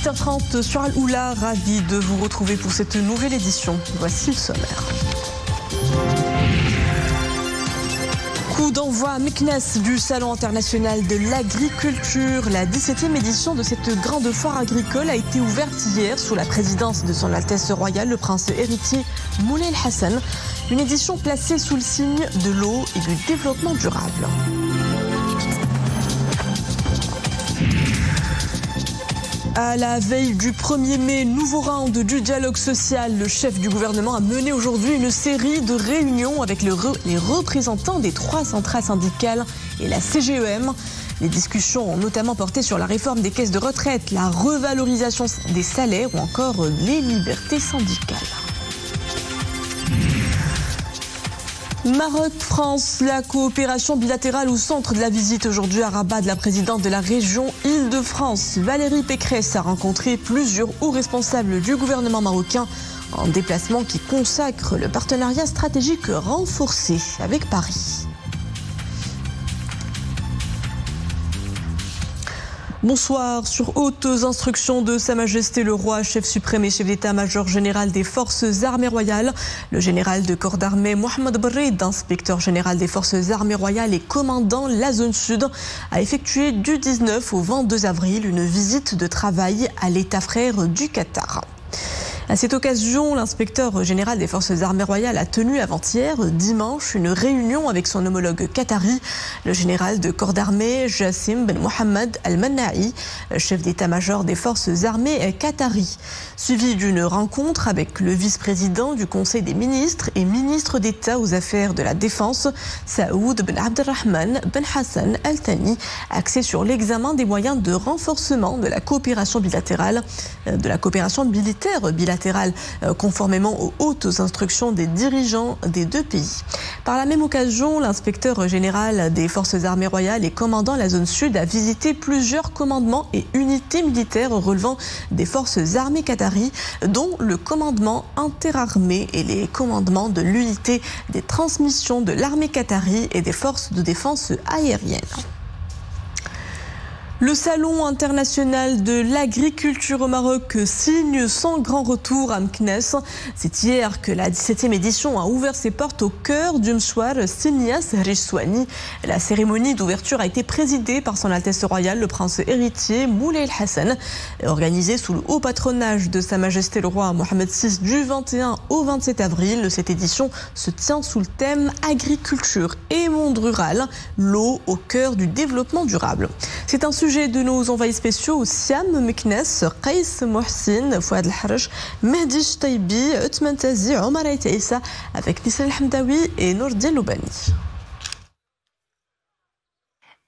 8h30 sur Al-Oula, ravi de vous retrouver pour cette nouvelle édition. Voici le sommaire. Coup d'envoi à Meknes du Salon international de l'agriculture. La 17e édition de cette grande foire agricole a été ouverte hier sous la présidence de son Altesse royale, le prince héritier Moulay Hassan. Une édition placée sous le signe de l'eau et du développement durable. À la veille du 1er mai, nouveau round du dialogue social, le chef du gouvernement a mené aujourd'hui une série de réunions avec les représentants des 3 centrales syndicales et la CGEM. Les discussions ont notamment porté sur la réforme des caisses de retraite, la revalorisation des salaires ou encore les libertés syndicales. Maroc-France, la coopération bilatérale au centre de la visite aujourd'hui à Rabat de la présidente de la région Île-de-France. Valérie Pécresse a rencontré plusieurs hauts responsables du gouvernement marocain en déplacement qui consacre le partenariat stratégique renforcé avec Paris. Bonsoir. Sur hautes instructions de Sa Majesté le Roi, chef suprême et chef d'état-major général des forces armées royales, le général de corps d'armée Mohamed Barrid, inspecteur général des forces armées royales et commandant la zone sud, a effectué du 19 au 22 avril une visite de travail à l'État frère du Qatar. À cette occasion, l'inspecteur général des forces armées royales a tenu avant-hier, dimanche, une réunion avec son homologue qatari, le général de corps d'armée Jassim Ben Mohamed Al-Manna'i, chef d'état-major des forces armées qatari, suivi d'une rencontre avec le vice-président du Conseil des ministres et ministre d'État aux affaires de la défense, Saoud Ben Abdelrahman Ben Hassan Al-Thani, axé sur l'examen des moyens de renforcement de la coopération bilatérale, de la coopération militaire bilatérale, conformément aux hautes instructions des dirigeants des deux pays. Par la même occasion, l'inspecteur général des forces armées royales et commandant la zone sud a visité plusieurs commandements et unités militaires relevant des forces armées qataries, dont le commandement interarmé et les commandements de l'unité des transmissions de l'armée qatarie et des forces de défense aérienne. Le Salon international de l'agriculture au Maroc signe son grand retour à Meknes. C'est hier que la 17e édition a ouvert ses portes au cœur du Mchouar Senia Sehri Souani. La cérémonie d'ouverture a été présidée par son Altesse royale, le prince héritier Moulay Hassan, organisée sous le haut patronage de Sa Majesté le Roi Mohamed VI du 21 au 27 avril. Cette édition se tient sous le thème agriculture et monde rural, l'eau au cœur du développement durable. C'est un sujet de nos envoyés spéciaux au Siam, Meknes, Qais Mohsin, Fouad El-Harj, Mehdi Chtaibi, Othman Tazi, Omar Aïtaïssa, avec Nissal Hamdawi et Nourdin Loubani.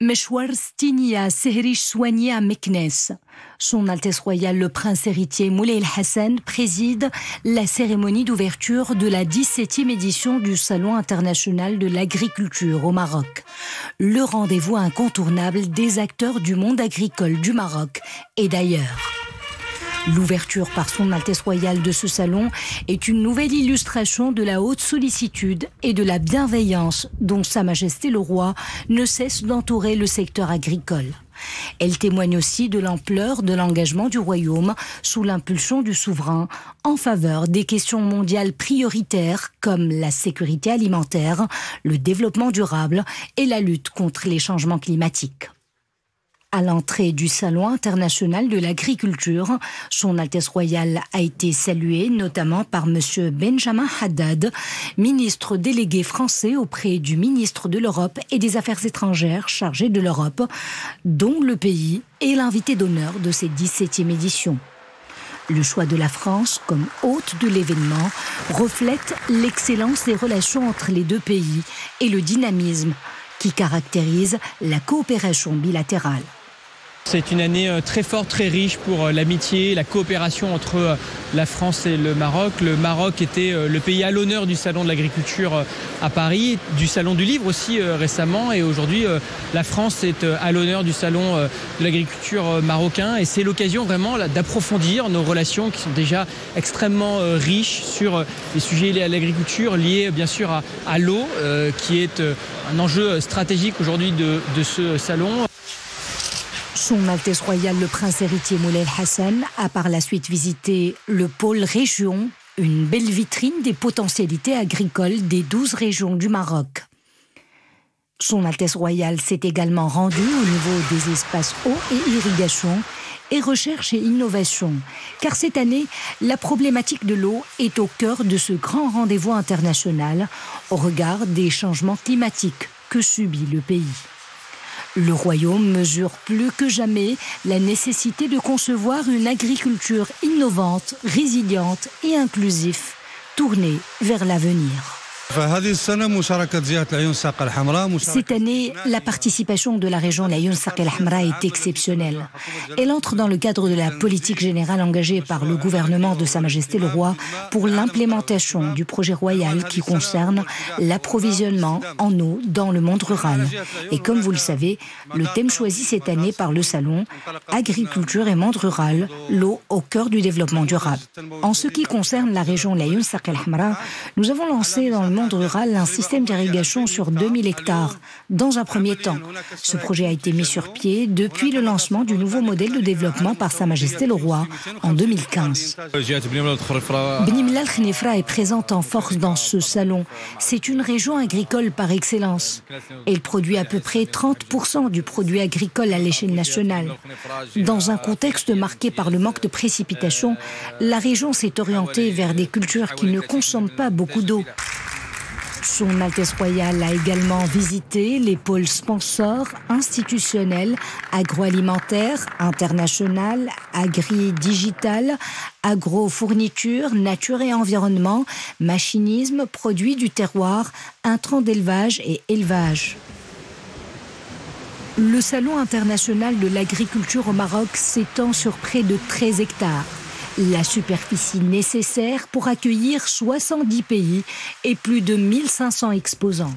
Mchouar Senia Sehri Souani à Meknes. Son Altesse royale, le prince héritier Moulay Hassan, préside la cérémonie d'ouverture de la 17e édition du Salon international de l'agriculture au Maroc. Le rendez-vous incontournable des acteurs du monde agricole du Maroc et d'ailleurs. L'ouverture par son Altesse royale de ce salon est une nouvelle illustration de la haute sollicitude et de la bienveillance dont Sa Majesté le Roi ne cesse d'entourer le secteur agricole. Elle témoigne aussi de l'ampleur de l'engagement du royaume sous l'impulsion du souverain en faveur des questions mondiales prioritaires comme la sécurité alimentaire, le développement durable et la lutte contre les changements climatiques. À l'entrée du Salon international de l'agriculture, son Altesse royale a été saluée notamment par M. Benjamin Haddad, ministre délégué français auprès du ministre de l'Europe et des Affaires étrangères chargé de l'Europe, dont le pays est l'invité d'honneur de cette 17e édition. Le choix de la France comme hôte de l'événement reflète l'excellence des relations entre les deux pays et le dynamisme qui caractérise la coopération bilatérale. C'est une année très forte, très riche pour l'amitié, la coopération entre la France et le Maroc. Le Maroc était le pays à l'honneur du Salon de l'agriculture à Paris, du Salon du livre aussi récemment. Et aujourd'hui, la France est à l'honneur du Salon de l'agriculture marocain. Et c'est l'occasion vraiment d'approfondir nos relations qui sont déjà extrêmement riches sur les sujets liés à l'agriculture, liés bien sûr à l'eau, qui est un enjeu stratégique aujourd'hui de ce salon. Son Altesse Royale le Prince héritier Moulay Hassan a par la suite visité le pôle région, une belle vitrine des potentialités agricoles des 12 régions du Maroc. Son Altesse Royale s'est également rendue au niveau des espaces eau et irrigation et recherche et innovation, car cette année, la problématique de l'eau est au cœur de ce grand rendez-vous international au regard des changements climatiques que subit le pays. Le royaume mesure plus que jamais la nécessité de concevoir une agriculture innovante, résiliente et inclusive, tournée vers l'avenir. Cette année, la participation de la région Aïn Saq El Hamra est exceptionnelle. Elle entre dans le cadre de la politique générale engagée par le gouvernement de Sa Majesté le Roi pour l'implémentation du projet royal qui concerne l'approvisionnement en eau dans le monde rural. Et comme vous le savez, le thème choisi cette année par le Salon, agriculture et monde rural, l'eau au cœur du développement durable. En ce qui concerne la région Aïn Saq El Hamra, nous avons lancé dans le monde rural un système d'irrigation sur 2000 hectares. Dans un premier temps, ce projet a été mis sur pied depuis le lancement du nouveau modèle de développement par Sa Majesté le Roi en 2015. Beni Mellal Khnefra est présente en force dans ce salon. C'est une région agricole par excellence. Elle produit à peu près 30% du produit agricole à l'échelle nationale. Dans un contexte marqué par le manque de précipitations, la région s'est orientée vers des cultures qui ne consomment pas beaucoup d'eau. Son Altesse Royale a également visité les pôles sponsors, institutionnels, agroalimentaires, international, agri-digital, agro-fourniture, nature et environnement, machinisme, produits du terroir, intrants d'élevage et élevage. Le Salon international de l'agriculture au Maroc s'étend sur près de 13 hectares. La superficie nécessaire pour accueillir 70 pays et plus de 1500 exposants.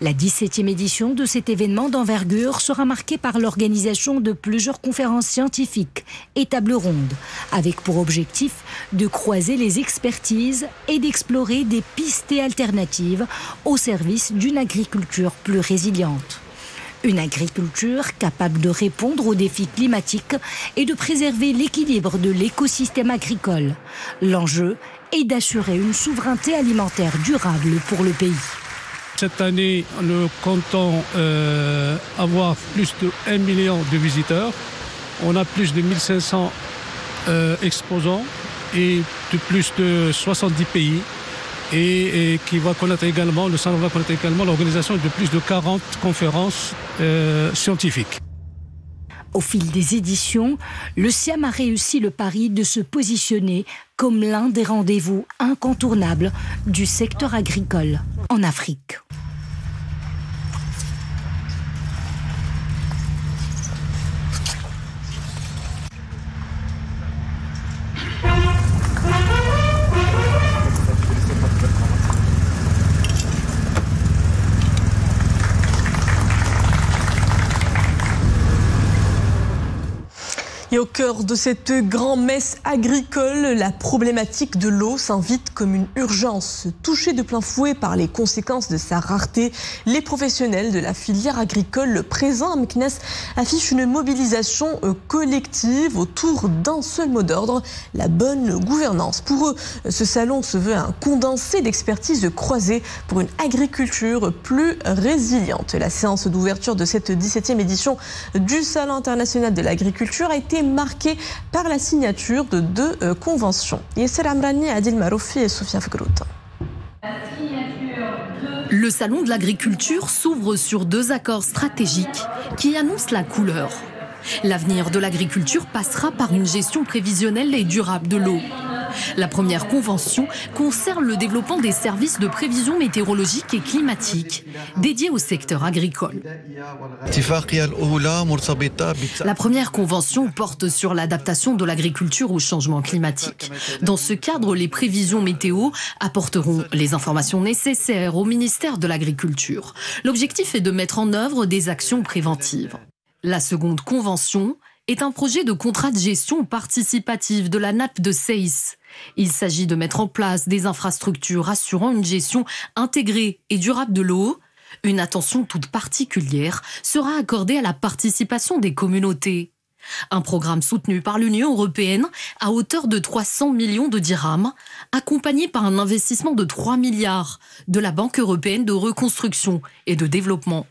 La 17e édition de cet événement d'envergure sera marquée par l'organisation de plusieurs conférences scientifiques et tables rondes, avec pour objectif de croiser les expertises et d'explorer des pistes alternatives au service d'une agriculture plus résiliente. Une agriculture capable de répondre aux défis climatiques et de préserver l'équilibre de l'écosystème agricole. L'enjeu est d'assurer une souveraineté alimentaire durable pour le pays. Cette année, nous comptons avoir plus de 1 million de visiteurs. On a plus de 1500 exposants et de plus de 70 pays. Et qui va connaître également, le salon va connaître également l'organisation de plus de 40 conférences scientifiques. Au fil des éditions, le SIAM a réussi le pari de se positionner comme l'un des rendez-vous incontournables du secteur agricole en Afrique. Et au cœur de cette grand-messe agricole, la problématique de l'eau s'invite comme une urgence. Touchés de plein fouet par les conséquences de sa rareté, les professionnels de la filière agricole présents à Meknès affichent une mobilisation collective autour d'un seul mot d'ordre, la bonne gouvernance. Pour eux, ce salon se veut un condensé d'expertise croisée pour une agriculture plus résiliente. La séance d'ouverture de cette 17e édition du Salon international de l'agriculture a été marquée par la signature de 2 conventions. Yasser Amrani, Adil Maroufi et Sofia Fgrout. Le Salon de l'agriculture s'ouvre sur 2 accords stratégiques qui annoncent la couleur. L'avenir de l'agriculture passera par une gestion prévisionnelle et durable de l'eau. La première convention concerne le développement des services de prévision météorologique et climatique dédiés au secteur agricole. La première convention porte sur l'adaptation de l'agriculture au changement climatique. Dans ce cadre, les prévisions météo apporteront les informations nécessaires au ministère de l'Agriculture. L'objectif est de mettre en œuvre des actions préventives. La seconde convention est un projet de contrat de gestion participative de la nappe de Seis. Il s'agit de mettre en place des infrastructures assurant une gestion intégrée et durable de l'eau, Une attention toute particulière sera accordée à la participation des communautés. Un programme soutenu par l'Union européenne à hauteur de 300 millions de dirhams, accompagné par un investissement de 3 milliards de la Banque européenne de reconstruction et de développement.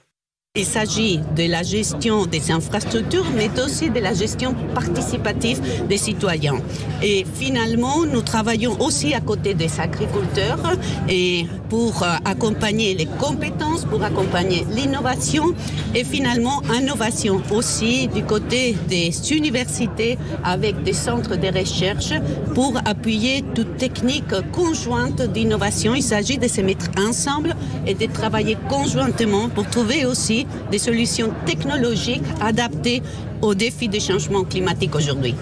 Il s'agit de la gestion des infrastructures, mais aussi de la gestion participative des citoyens. Et finalement, nous travaillons aussi à côté des agriculteurs et pour accompagner les compétences, pour accompagner l'innovation et finalement innovation aussi du côté des universités avec des centres de recherche pour appuyer toute technique conjointe d'innovation. Il s'agit de se mettre ensemble et de travailler conjointement pour trouver aussi des solutions technologiques adaptées aux défis des changements climatiques aujourd'hui.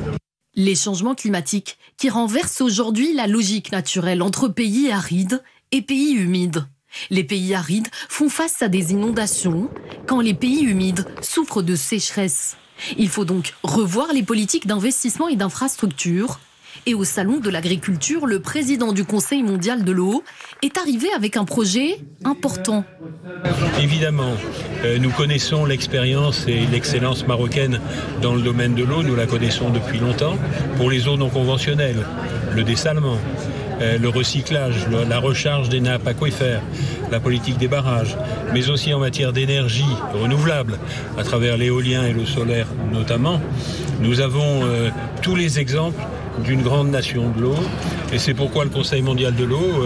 Les changements climatiques qui renversent aujourd'hui la logique naturelle entre pays arides et pays humides. Les pays arides font face à des inondations, quand les pays humides souffrent de sécheresse. Il faut donc revoir les politiques d'investissement et d'infrastructure. Et au Salon de l'Agriculture, le président du Conseil mondial de l'eau est arrivé avec un projet important. Évidemment, nous connaissons l'expérience et l'excellence marocaine dans le domaine de l'eau. Nous la connaissons depuis longtemps pour les eaux non conventionnelles, le dessalement, le recyclage, la recharge des nappes aquifères, la politique des barrages, mais aussi en matière d'énergie renouvelable, à travers l'éolien et le solaire notamment. Nous avons tous les exemples d'une grande nation de l'eau, et c'est pourquoi le Conseil mondial de l'eau,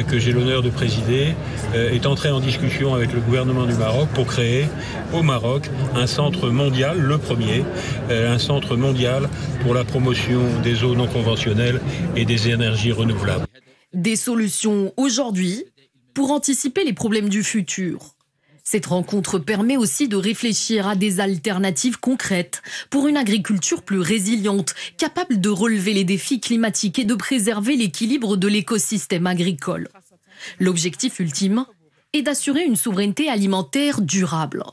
que j'ai l'honneur de présider, est entré en discussion avec le gouvernement du Maroc pour créer au Maroc un centre mondial, le premier, un centre mondial pour la promotion des eaux non conventionnelles et des énergies renouvelables. Des solutions aujourd'hui pour anticiper les problèmes du futur. Cette rencontre permet aussi de réfléchir à des alternatives concrètes pour une agriculture plus résiliente, capable de relever les défis climatiques et de préserver l'équilibre de l'écosystème agricole. L'objectif ultime est d'assurer une souveraineté alimentaire durable.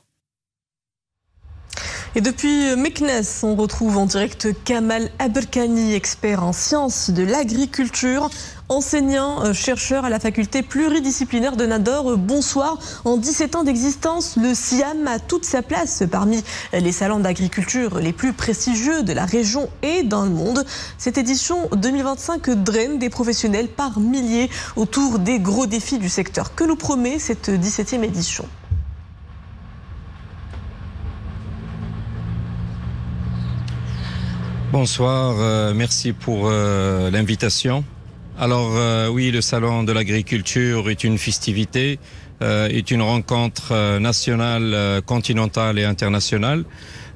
Et depuis Meknès, on retrouve en direct Kamal Aberkani, expert en sciences de l'agriculture, enseignant, chercheur à la faculté pluridisciplinaire de Nador. Bonsoir. En 17 ans d'existence, le SIAM a toute sa place parmi les salons d'agriculture les plus prestigieux de la région et dans le monde. Cette édition 2025 draine des professionnels par milliers autour des gros défis du secteur. Que nous promet cette 17e édition ? Bonsoir, merci pour l'invitation. Alors oui, le Salon de l'agriculture est une festivité, est une rencontre nationale, continentale et internationale.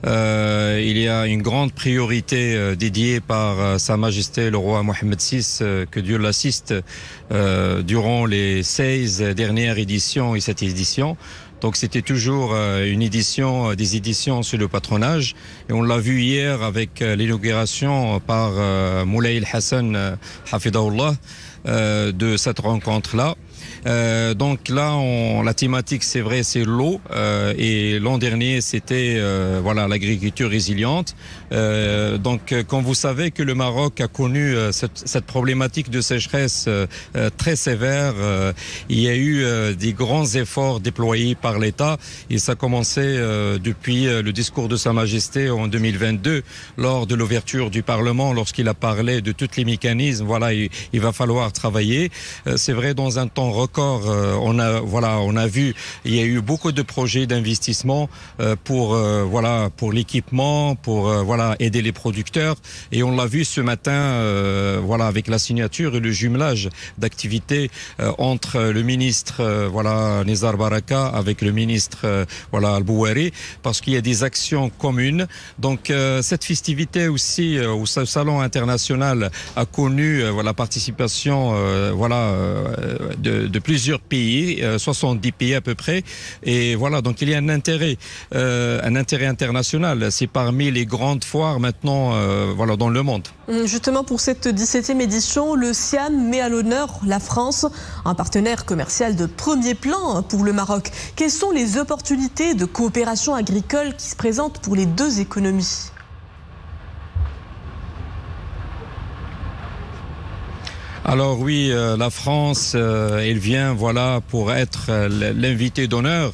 Il y a une grande priorité dédiée par Sa Majesté le roi Mohammed VI, que Dieu l'assiste, durant les 16 dernières éditions et cette édition. Donc c'était toujours des éditions sur le patronage. Et on l'a vu hier avec l'inauguration par Moulay El-Hassan, Hafidahullah, de cette rencontre-là. Donc là, la thématique, c'est vrai, c'est l'eau. Et l'an dernier, c'était l'agriculture résiliente. Donc, comme vous savez que le Maroc a connu cette problématique de sécheresse très sévère, il y a eu des grands efforts déployés par l'État. Et ça a commencé depuis le discours de Sa Majesté en 2022, lors de l'ouverture du Parlement, lorsqu'il a parlé de tous les mécanismes. Voilà, il va falloir travailler. C'est vrai, dans un temps record, on a vu, il y a eu beaucoup de projets d'investissement pour l'équipement, pour aider les producteurs, et on l'a vu ce matin avec la signature et le jumelage d'activités entre le ministre Nizar Baraka avec le ministre Al-Bouari, parce qu'il y a des actions communes. Donc cette festivité aussi au salon international a connu la participation de plusieurs pays, 70 pays à peu près, et voilà, donc il y a un intérêt international. C'est parmi les grandes foires maintenant dans le monde. Justement, pour cette 17e édition, le SIAM met à l'honneur la France, un partenaire commercial de premier plan pour le Maroc. Quelles sont les opportunités de coopération agricole qui se présentent pour les deux économies ? Alors oui, la France, elle vient voilà pour être l'invité d'honneur.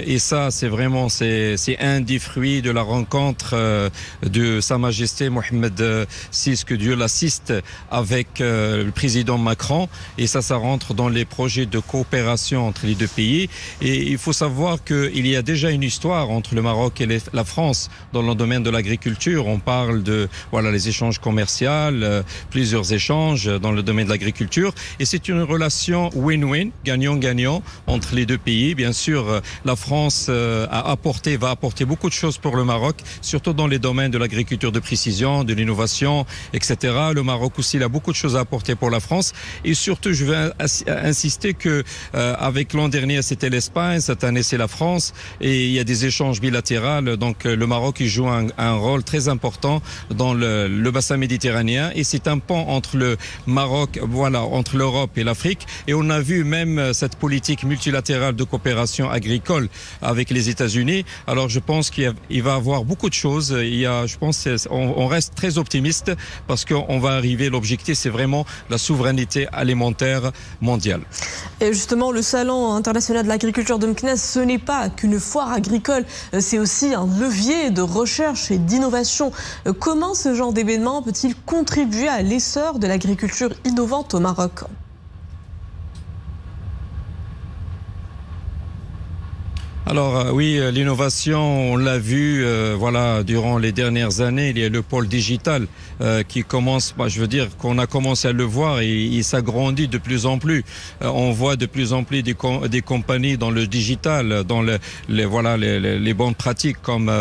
Et ça, c'est vraiment c'est un des fruits de la rencontre de Sa Majesté Mohamed VI, que Dieu l'assiste, avec le président Macron. Et ça rentre dans les projets de coopération entre les deux pays. Et il faut savoir qu'il y a déjà une histoire entre le Maroc et la France dans le domaine de l'agriculture. On parle de voilà les échanges commerciaux, plusieurs échanges dans le domaine de l'agriculture. Et c'est une relation win-win, gagnant-gagnant entre les deux pays. Bien sûr, la France va apporter beaucoup de choses pour le Maroc, surtout dans les domaines de l'agriculture de précision, de l'innovation, etc. Le Maroc aussi, il a beaucoup de choses à apporter pour la France. Et surtout, je veux insister que avec l'an dernier, c'était l'Espagne, cette année, c'est la France. Et il y a des échanges bilatéraux. Donc, le Maroc, il joue un rôle très important dans le bassin méditerranéen. Et c'est un pont entre le Maroc, voilà, entre l'Europe et l'Afrique. Et on a vu même cette politique multilatérale de coopération agricole avec les États-Unis. Alors je pense qu'il va y avoir beaucoup de choses. Je pense on reste très optimiste parce qu'on va arriver. L'objectif, c'est vraiment la souveraineté alimentaire mondiale. Et justement, le Salon international de l'agriculture de Meknès, ce n'est pas qu'une foire agricole, c'est aussi un levier de recherche et d'innovation. Comment ce genre d'événement peut-il contribuer à l'essor de l'agriculture innovante au Maroc ? Alors oui, l'innovation, on l'a vu voilà durant les dernières années. Il y a le pôle digital qui commence, qu'on a commencé à le voir et il s'agrandit de plus en plus. On voit de plus en plus des compagnies dans le digital, dans les bonnes pratiques comme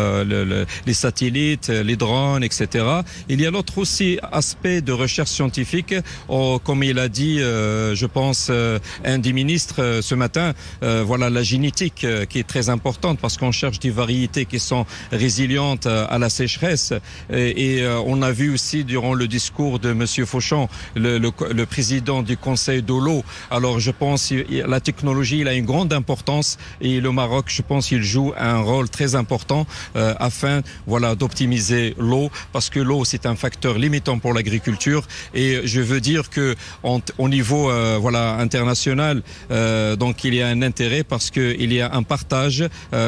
les satellites, les drones, etc. Il y a l'autre aussi aspect de recherche scientifique, comme il a dit, je pense, un des ministres ce matin, la génétique qui est très importante parce qu'on cherche des variétés qui sont résilientes à la sécheresse. Et on a vu aussi durant le discours de Monsieur Fauchon, le président du Conseil de l'eau. Alors je pense que la technologie, il a une grande importance et le Maroc, je pense, il joue un rôle très important afin d'optimiser l'eau parce que l'eau, c'est un facteur limitant pour l'agriculture. Et je veux dire que au niveau international, donc il y a un intérêt parce qu'il y a un partage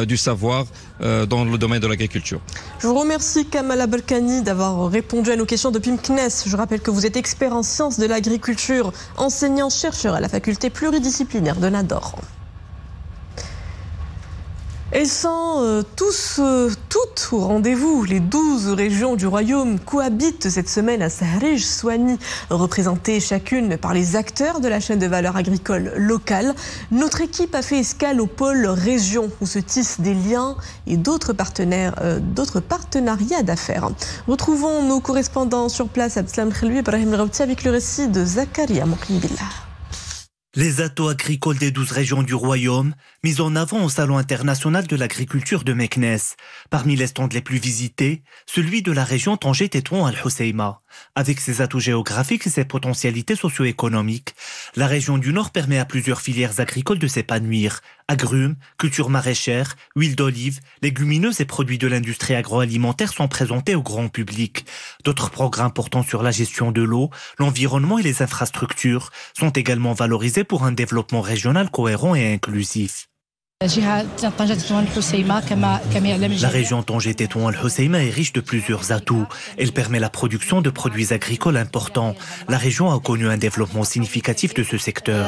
du savoir dans le domaine de l'agriculture. Je vous remercie Kamal Aberkani d'avoir répondu à nos questions depuis Meknès. Je rappelle que vous êtes expert en sciences de l'agriculture, enseignant-chercheur à la faculté pluridisciplinaire de Nador. Elles sont toutes au rendez-vous. Les 12 régions du royaume cohabitent cette semaine à Sahrij Souani, représentées chacune par les acteurs de la chaîne de valeur agricole locale. Notre équipe a fait escale au pôle région où se tissent des liens et d'autres partenariats d'affaires. Retrouvons nos correspondants sur place, Abdeslam Khelbi, Ibrahim Routi, avec le récit de Zakaria Moknibillah. Les atouts agricoles des 12 régions du royaume, mis en avant au Salon international de l'agriculture de Meknès. Parmi les stands les plus visités, celui de la région Tanger-Tétouan Al-Hoceima. Avec ses atouts géographiques et ses potentialités socio-économiques, la région du Nord permet à plusieurs filières agricoles de s'épanouir. Agrumes, cultures maraîchères, huile d'olive, légumineuses et produits de l'industrie agroalimentaire sont présentés au grand public. D'autres programmes portant sur la gestion de l'eau, l'environnement et les infrastructures sont également valorisés pour un développement régional cohérent et inclusif. La région Tanger-Tétouan Al-Hoceima est riche de plusieurs atouts. Elle permet la production de produits agricoles importants. La région a connu un développement significatif de ce secteur.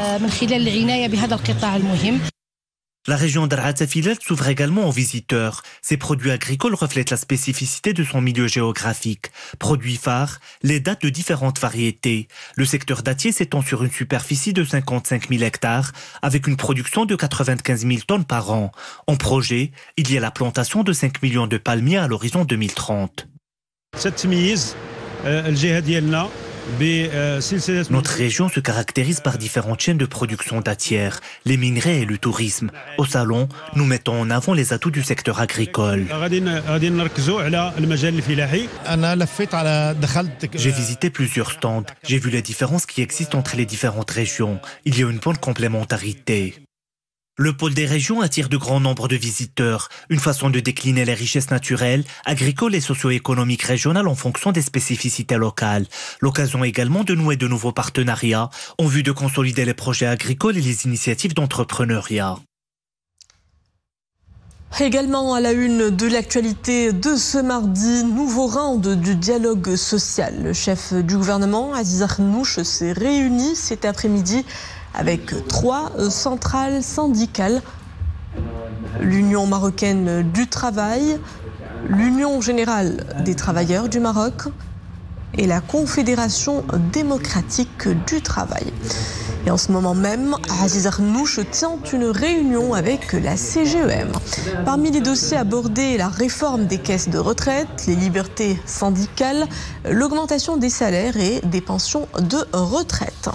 La région d'Ar'at-Filal s'ouvre également aux visiteurs. Ces produits agricoles reflètent la spécificité de son milieu géographique. Produits phares, les dattes de différentes variétés. Le secteur dattier s'étend sur une superficie de 55 000 hectares, avec une production de 95 000 tonnes par an. En projet, il y a la plantation de 5 millions de palmiers à l'horizon 2030. Notre région se caractérise par différentes chaînes de production dattière, les minerais et le tourisme. Au salon, nous mettons en avant les atouts du secteur agricole. J'ai visité plusieurs stands. J'ai vu les différences qui existent entre les différentes régions. Il y a une bonne complémentarité. Le pôle des régions attire de grands nombres de visiteurs, une façon de décliner les richesses naturelles, agricoles et socio-économiques régionales en fonction des spécificités locales. L'occasion également de nouer de nouveaux partenariats en vue de consolider les projets agricoles et les initiatives d'entrepreneuriat. Également à la une de l'actualité de ce mardi, nouveau round du dialogue social. Le chef du gouvernement, Aziz Arnouch, s'est réuni cet après-midi avec 3 centrales syndicales. L'Union marocaine du travail, l'Union générale des travailleurs du Maroc et la Confédération démocratique du travail. Et en ce moment même, Aziz Arnouch tient une réunion avec la CGEM. Parmi les dossiers abordés, la réforme des caisses de retraite, les libertés syndicales, l'augmentation des salaires et des pensions de retraite.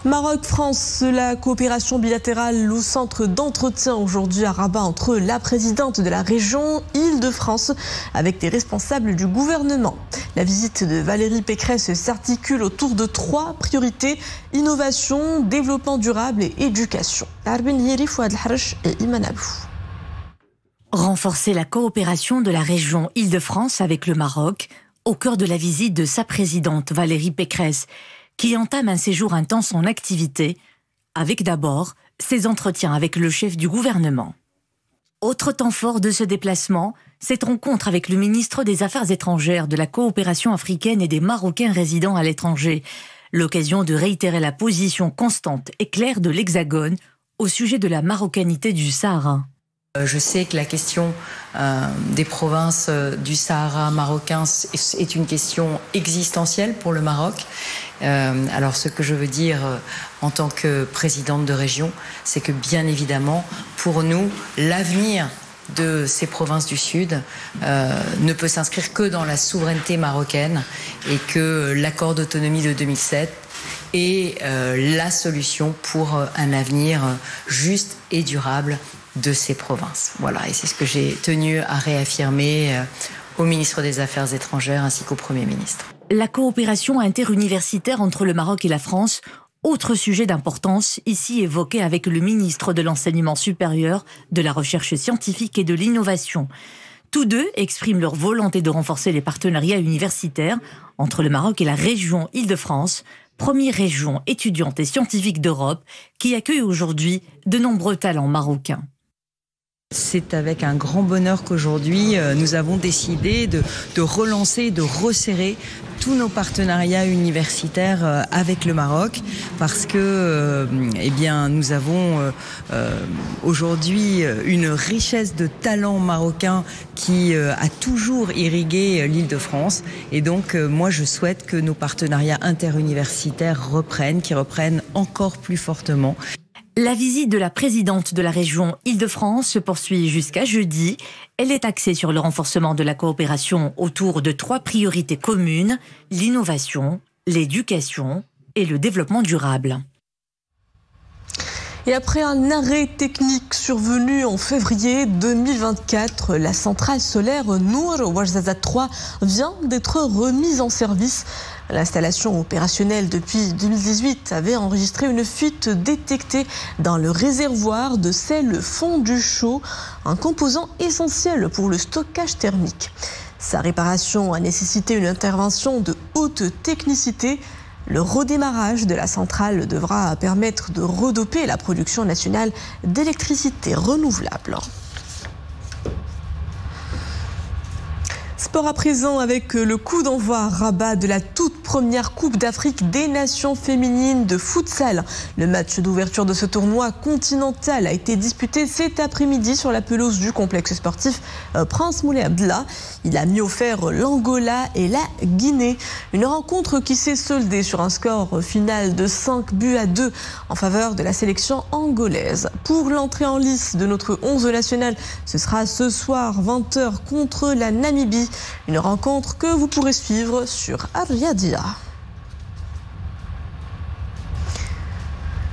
Maroc-France, la coopération bilatérale au centre d'entretien aujourd'hui à Rabat entre la présidente de la région Île-de-France avec des responsables du gouvernement. La visite de Valérie Pécresse s'articule autour de 3 priorités: innovation, développement durable et éducation. Renforcer la coopération de la région Île-de-France avec le Maroc, au cœur de la visite de sa présidente Valérie Pécresse, qui entame un séjour intense en activité, avec d'abord ses entretiens avec le chef du gouvernement. Autre temps fort de ce déplacement, cette rencontre avec le ministre des Affaires étrangères, de la coopération africaine et des Marocains résidant à l'étranger. L'occasion de réitérer la position constante et claire de l'Hexagone au sujet de la marocanité du Sahara. Je sais que la question des provinces du Sahara marocain est une question existentielle pour le Maroc. Alors ce que je veux dire en tant que présidente de région, c'est que bien évidemment, pour nous, l'avenir de ces provinces du Sud ne peut s'inscrire que dans la souveraineté marocaine et que l'accord d'autonomie de 2007 est la solution pour un avenir juste et durable de ces provinces. Voilà, et c'est ce que j'ai tenu à réaffirmer au ministre des Affaires étrangères ainsi qu'au Premier ministre. La coopération interuniversitaire entre le Maroc et la France, autre sujet d'importance, ici évoqué avec le ministre de l'Enseignement supérieur, de la Recherche scientifique et de l'Innovation. Tous deux expriment leur volonté de renforcer les partenariats universitaires entre le Maroc et la région Île-de-France, première région étudiante et scientifique d'Europe qui accueille aujourd'hui de nombreux talents marocains. C'est avec un grand bonheur qu'aujourd'hui, nous avons décidé de relancer, de resserrer tous nos partenariats universitaires avec le Maroc, parce que nous avons aujourd'hui une richesse de talents marocains qui a toujours irrigué l'Île-de-France. Et donc, moi, je souhaite que nos partenariats interuniversitaires qui reprennent encore plus fortement. La visite de la présidente de la région Île-de-France se poursuit jusqu'à jeudi. Elle est axée sur le renforcement de la coopération autour de 3 priorités communes: l'innovation, l'éducation et le développement durable. Et après un arrêt technique survenu en février 2024, la centrale solaire Nour Ouarzazate 3 vient d'être remise en service. L'installation opérationnelle depuis 2018 avait enregistré une fuite détectée dans le réservoir de sel fondu chaud, un composant essentiel pour le stockage thermique. Sa réparation a nécessité une intervention de haute technicité. Le redémarrage de la centrale devra permettre de redoper la production nationale d'électricité renouvelable. Sport à présent avec le coup d'envoi à Rabat de la toute première Coupe d'Afrique des Nations féminines de futsal. Le match d'ouverture de ce tournoi continental a été disputé cet après-midi sur la pelouse du complexe sportif Prince Moulay Abdallah. Il a mis au fer l'Angola et la Guinée. Une rencontre qui s'est soldée sur un score final de 5-2 en faveur de la sélection angolaise. Pour l'entrée en lice de notre 11 national, ce sera ce soir 20h contre la Namibie. Une rencontre que vous pourrez suivre sur Al-Riyadiyya.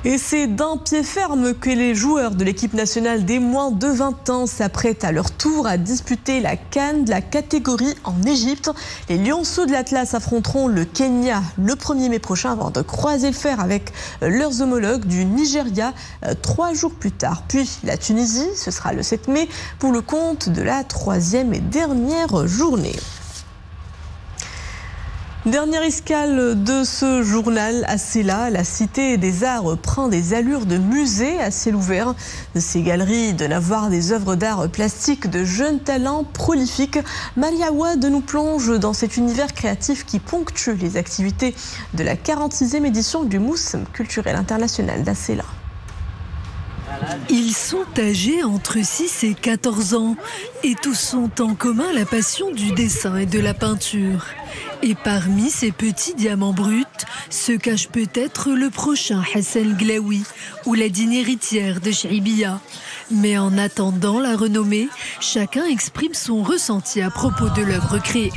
Et c'est d'un pied ferme que les joueurs de l'équipe nationale des moins de 20 ans s'apprêtent à leur tour à disputer la CAN de la catégorie en Égypte. Les Lionceaux de l'Atlas affronteront le Kenya le 1er mai prochain avant de croiser le fer avec leurs homologues du Nigeria 3 jours plus tard. Puis la Tunisie, ce sera le 7 mai pour le compte de la 3e et dernière journée. Dernière escale de ce journal à Ceyla, la Cité des Arts prend des allures de musée à ciel ouvert. Ces galeries donnent à voir des œuvres d'art plastique de jeunes talents prolifiques. Maria Ouad nous plonge dans cet univers créatif qui ponctue les activités de la 46e édition du Moussem culturel international d'Acela. Ils sont âgés entre 6 et 14 ans et tous ont en commun la passion du dessin et de la peinture. Et parmi ces petits diamants bruts se cache peut-être le prochain Hassan Glaoui ou la digne héritière de Chaibiya. Mais en attendant la renommée, chacun exprime son ressenti à propos de l'œuvre créée.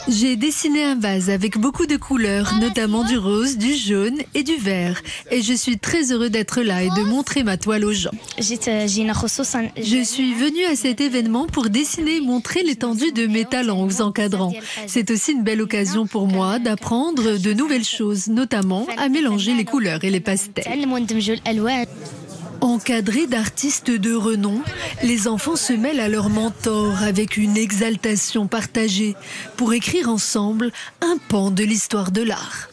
J'ai dessiné un vase avec beaucoup de couleurs, notamment du rose, du jaune et du vert. Et je suis très heureux d'être là et de montrer ma toile aux gens. Je suis venue à cet événement pour dessiner et montrer l'étendue de mes talents aux encadrants. C'est aussi une belle occasion pour moi d'apprendre de nouvelles choses, notamment à mélanger les couleurs et les pastels. Encadrés d'artistes de renom, les enfants se mêlent à leurs mentors avec une exaltation partagée pour écrire ensemble un pan de l'histoire de l'art.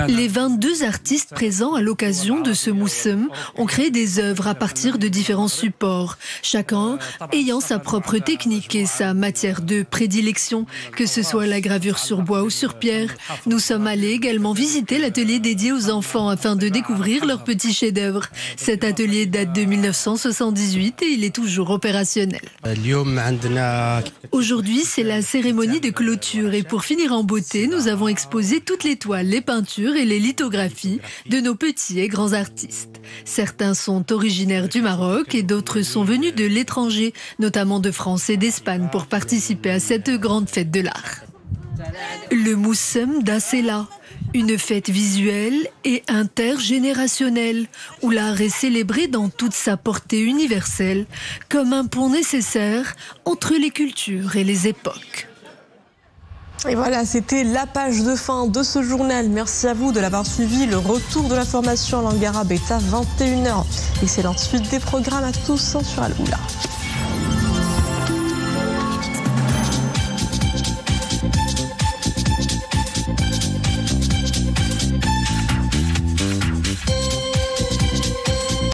Les 22 artistes présents à l'occasion de ce Moussem ont créé des œuvres à partir de différents supports, chacun ayant sa propre technique et sa matière de prédilection, que ce soit la gravure sur bois ou sur pierre. Nous sommes allés également visiter l'atelier dédié aux enfants afin de découvrir leurs petits chefs-d'œuvre. Cet atelier date de 1978 et il est toujours opérationnel. Aujourd'hui, c'est la cérémonie de clôture et pour finir en beauté, nous avons exposé toutes les toiles, les peintures et les lithographies de nos petits et grands artistes. Certains sont originaires du Maroc et d'autres sont venus de l'étranger, notamment de France et d'Espagne, pour participer à cette grande fête de l'art. Le Moussem d'Acela, une fête visuelle et intergénérationnelle, où l'art est célébré dans toute sa portée universelle, comme un pont nécessaire entre les cultures et les époques. Et voilà, c'était la page de fin de ce journal. Merci à vous de l'avoir suivi. Le retour de l'information en langue arabe est à 21h. Excellente suite des programmes à tous sur Al-Oula.